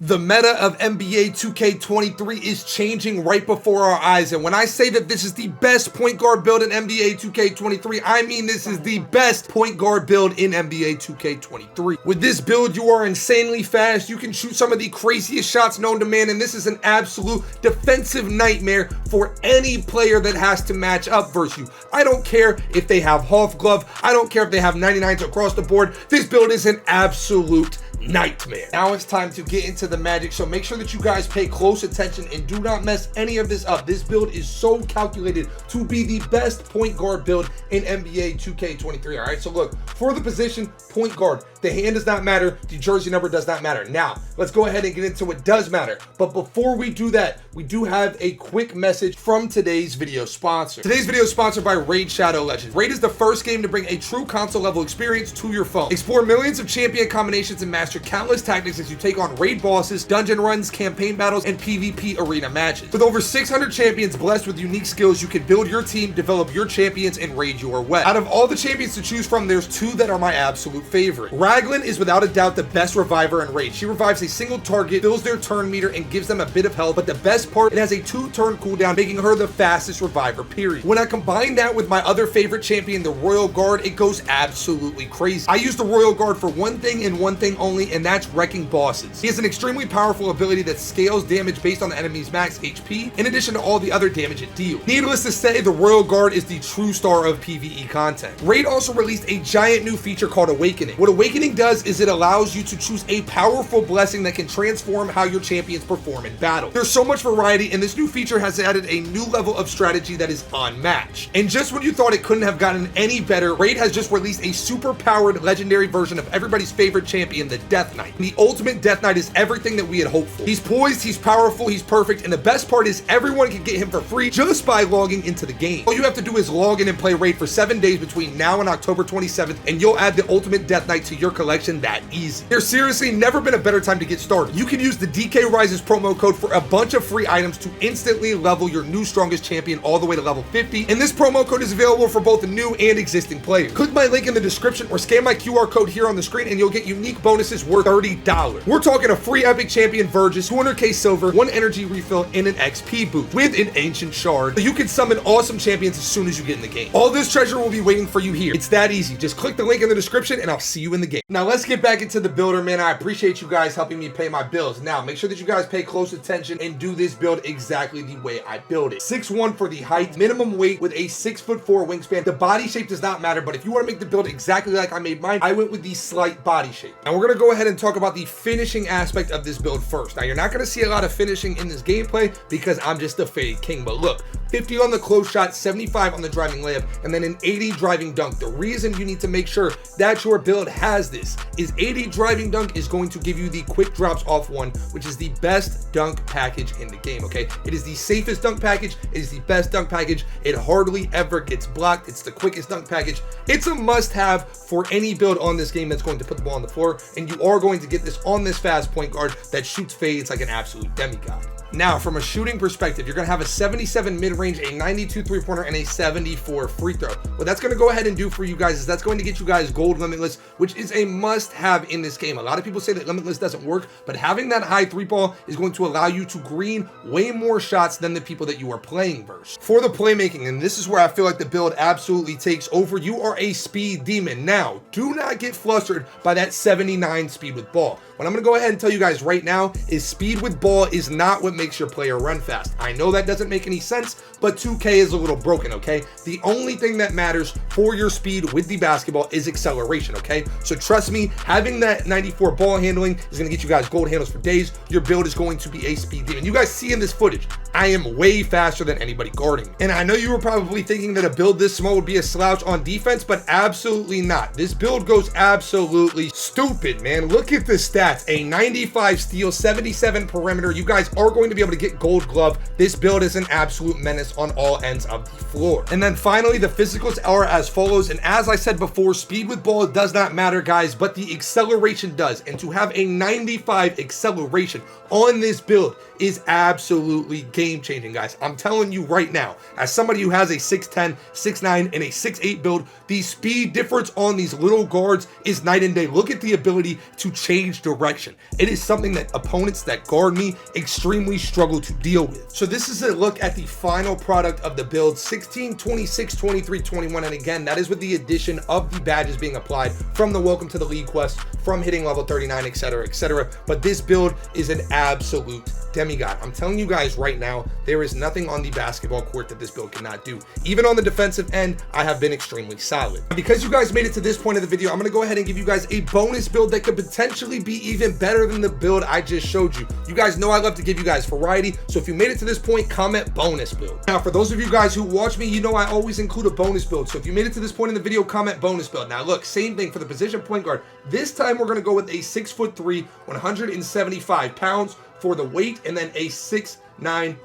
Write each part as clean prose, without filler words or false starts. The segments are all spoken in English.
The meta of NBA 2K23 is changing right before our eyes, and when I say that this is the best point guard build in NBA 2K23, I mean this is the best point guard build in NBA 2K23. With this build, you are insanely fast, you can shoot some of the craziest shots known to man, and this is an absolute defensive nightmare for any player that has to match up versus you. I don't care if they have half glove, I don't care if they have 99s across the board, this build is an absolute nightmare. Now it's time to get into the magic, so make sure that you guys pay close attention and do not mess any of this up. This build is so calculated to be the best point guard build in NBA 2K23. All right, so look, for the position point guard, the hand does not matter, the jersey number does not matter. Now let's go ahead and get into what does matter, but before we do that, we do have a quick message from today's video sponsor. Today's video is sponsored by Raid Shadow Legends. Raid is the first game to bring a true console level experience to your phone. Explore millions of champion combinations and master countless tactics as you take on raid bosses, dungeon runs, campaign battles, and PvP arena matches. With over 600 champions blessed with unique skills, you can build your team, develop your champions, and raid your way. Out of all the champions to choose from, there's two that are my absolute favorite. Raglan is without a doubt the best reviver in Raid. She revives a single target, fills their turn meter, and gives them a bit of health, but the best part, it has a 2-turn cooldown, making her the fastest reviver, period. When I combine that with my other favorite champion, the Royal Guard, it goes absolutely crazy. I use the Royal Guard for one thing and one thing only, and that's wrecking bosses. He has an extremely powerful ability that scales damage based on the enemy's max HP, in addition to all the other damage it deals. Needless to say, the Royal Guard is the true star of PvE content. Raid also released a giant new feature called Awakening. What Awakening does is it allows you to choose a powerful blessing that can transform how your champions perform in battle. There's so much variety, and this new feature has added a new level of strategy that is unmatched. And just when you thought it couldn't have gotten any better, Raid has just released a super powered legendary version of everybody's favorite champion, the Death Knight. The ultimate Death Knight is everything that we had hoped for. He's poised, he's powerful, he's perfect, and the best part is everyone can get him for free just by logging into the game. All you have to do is log in and play Raid for 7 days between now and October 27th, and you'll add the ultimate Death Knight to your collection that easy. There's seriously never been a better time to get started. You can use the DK Rises promo code for a bunch of free items to instantly level your new strongest champion all the way to level 50, and this promo code is available for both the new and existing players. Click my link in the description or scan my QR code here on the screen and you'll get unique bonuses worth $30. We're talking a free epic champion Vergis, 200k silver, 1 energy refill, and an XP boost with an ancient shard, so you can summon awesome champions as soon as you get in the game. All this treasure will be waiting for you here. It's that easy. Just click the link in the description and I'll see you in the game. Now let's get back into the builder, man. I appreciate you guys helping me pay my bills. Now make sure that you guys pay close attention and do this build exactly the way I build it. 6'1" for the height, minimum weight with a 6'4" wingspan. The body shape does not matter, but if you want to make the build exactly like I made mine, I went with the slight body shape. Now we're gonna go ahead and talk about the finishing aspect of this build first. Now you're not gonna see a lot of finishing in this gameplay because I'm just a fade king, but look, 50 on the close shot, 75 on the driving layup, and then an 80 driving dunk. The reason you need to make sure that your build has this is 80 driving dunk is going to give you the quick drops off one, which is the best dunk package in the game, okay? It is the safest dunk package, it is the best dunk package, it hardly ever gets blocked, it's the quickest dunk package. It's a must-have for any build on this game that's going to put the ball on the floor, and you are going to get this on this fast point guard that shoots fades like an absolute demigod. Now, from a shooting perspective, you're going to have a 77 mid-range, a 92 three-pointer, and a 74 free throw. What that's going to go ahead and do for you guys is that's going to get you guys gold limitless, which is a must-have in this game. A lot of people say that limitless doesn't work, but having that high three ball is going to allow you to green way more shots than the people that you are playing versus. For the playmaking, and this is where I feel like the build absolutely takes over, you are a speed demon. Now, do not get flustered by that 79 speed with ball. What I'm going to go ahead and tell you guys right now is speed with ball is not what makes your player run fast. I know that doesn't make any sense, but 2K is a little broken, okay? The only thing that matters for your speed with the basketball is acceleration, okay? So trust me, having that 94 ball handling is going to get you guys gold handles for days. Your build is going to be a speed demon. You guys see in this footage, I am way faster than anybody guarding me. And I know you were probably thinking that a build this small would be a slouch on defense, but absolutely not. This build goes absolutely stupid, man. Look at the stats. A 95 steal, 77 perimeter. You guys are going to be able to get gold glove. This build is an absolute menace on all ends of the floor. And then finally, the physicals are as follows. And as I said before, speed with ball does not matter, guys, but the acceleration does. And to have a 95 acceleration on this build is absolutely game-changing, guys. I'm telling you right now, as somebody who has a 6'10", 6'9", and a 6'8" build, the speed difference on these little guards is night and day. Look at the ability to change direction direction. It is something that opponents that guard me extremely struggle to deal with. So this is a look at the final product of the build 16, 26, 23, 21, and again, that is with the addition of the badges being applied from the Welcome to the League quest, from hitting level 39, etc., etc. But this build is an absolute demigod. I'm telling you guys right now, there is nothing on the basketball court that this build cannot do. Even on the defensive end, I have been extremely solid. Because you guys made it to this point of the video, I'm going to go ahead and give you guys a bonus build that could potentially be even better than the build I just showed you. You guys know I love to give you guys variety, so if you made it to this point, comment bonus build. Now, for those of you guys who watch me, you know I always include a bonus build, so if you made it to this point in the video, comment bonus build. Now look, same thing for the position point guard. This time we're going to go with a 6'3", 175 pounds for the weight, and then a 6'9"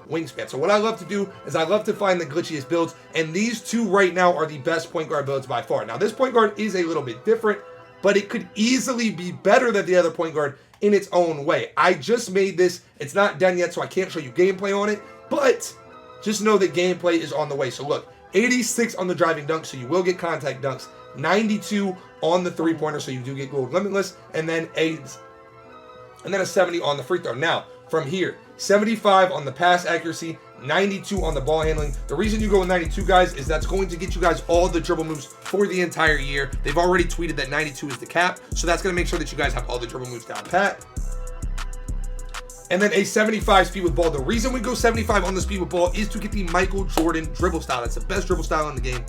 wingspan. So what I love to do is I love to find the glitchiest builds, and these two right now are the best point guard builds by far. Now this point guard is a little bit different, but it could easily be better than the other point guard in its own way. I just made this. It's not done yet, so I can't show you gameplay on it, but just know that gameplay is on the way. So look, 86 on the driving dunk, so you will get contact dunks, 92 on the three-pointer, so you do get gold limitless, and then a 70 on the free throw. Now, from here, 75 on the pass accuracy, 92 on the ball handling. The reason you go with 92, guys, is that's going to get you guys all the dribble moves for the entire year. They've already tweeted that 92 is the cap, so that's going to make sure that you guys have all the dribble moves down pat. And then a 75 speed with ball. The reason we go 75 on the speed with ball is to get the Michael Jordan dribble style. That's the best dribble style in the game.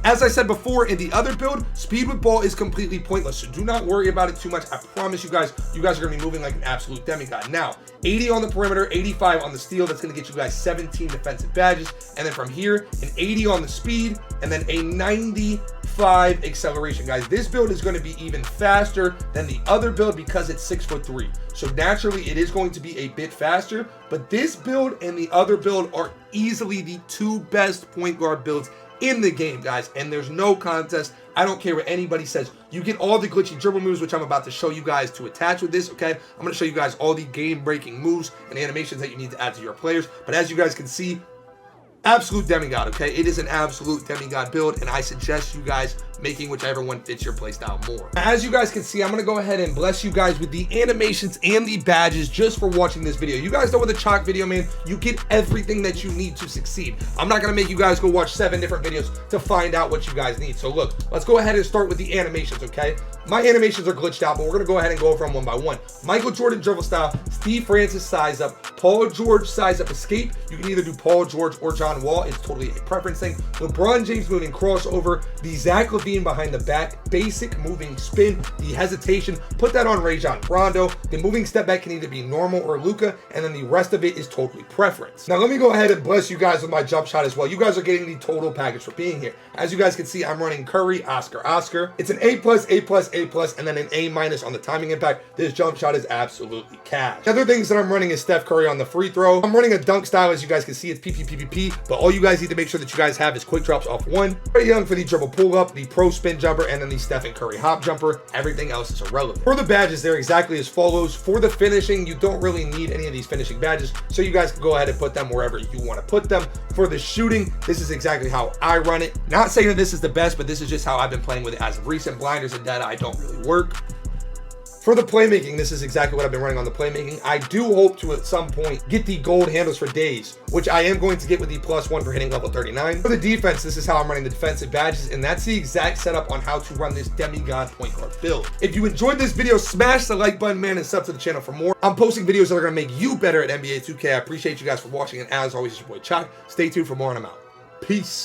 As I said before, in the other build, speed with ball is completely pointless, so do not worry about it too much. I promise you guys are going to be moving like an absolute demigod. Now, 80 on the perimeter, 85 on the steal. That's going to get you guys 17 defensive badges. And then from here, an 80 on the speed, and then a 95 acceleration. Guys, this build is going to be even faster than the other build because it's 6'3". So naturally, it is going to be a bit faster, but this build and the other build are easily the two best point guard builds in the game, guys, and there's no contest. I don't care what anybody says. You get all the glitchy dribble moves, which I'm about to show you guys to attach with this, okay? I'm going to show you guys all the game-breaking moves and animations that you need to add to your players, but as you guys can see, absolute demigod, okay? It is an absolute demigod build, and I suggest you guys making whichever one fits your playstyle more. As you guys can see, I'm gonna go ahead and bless you guys with the animations and the badges just for watching this video. You guys know with the Choc video, man, you get everything that you need to succeed. I'm not gonna make you guys go watch 7 different videos to find out what you guys need. So look, let's go ahead and start with the animations, okay? My animations are glitched out, but we're gonna go ahead and go over them one by one. Michael Jordan dribble style, Steve Francis size up, Paul George size up escape. You can either do Paul George or John Wall. It's totally a preference thing. LeBron James moving crossover, the Zach LaVine behind the back, basic moving spin, the hesitation, put that on Rajon Rondo. The moving step back can either be normal or Luka, and then the rest of it is totally preference. Now let me go ahead and bless you guys with my jump shot as well. You guys are getting the total package for being here. As you guys can see, I'm running Curry, Oscar, Oscar. It's an A+, A+, A+, and then an A- on the timing impact. This jump shot is absolutely cash. The other things that I'm running is Steph Curry on the free throw. I'm running a dunk style, as you guys can see, it's PPPPP, but all you guys need to make sure that you guys have is quick drops off one. Trae Young for the dribble pull up, the pro spin jumper, and then the Stephen Curry hop jumper. Everything else is irrelevant. For the badges, they're exactly as follows. For the finishing, you don't really need any of these finishing badges, so you guys can go ahead and put them wherever you want to put them. For the shooting, this is exactly how I run it. Not saying that this is the best, but this is just how I've been playing with it as of recent. Blinders and data I don't really work. For the playmaking, this is exactly what I've been running on the playmaking. I do hope to at some point get the gold handles for days, which I am going to get with the +1 for hitting level 39. For the defense, this is how I'm running the defensive badges, and that's the exact setup on how to run this demigod point guard build. If you enjoyed this video, smash the like button, man, and sub to the channel for more. I'm posting videos that are gonna make you better at NBA 2K. I appreciate you guys for watching, and as always, it's your boy Choc. Stay tuned for more, and I'm out. Peace.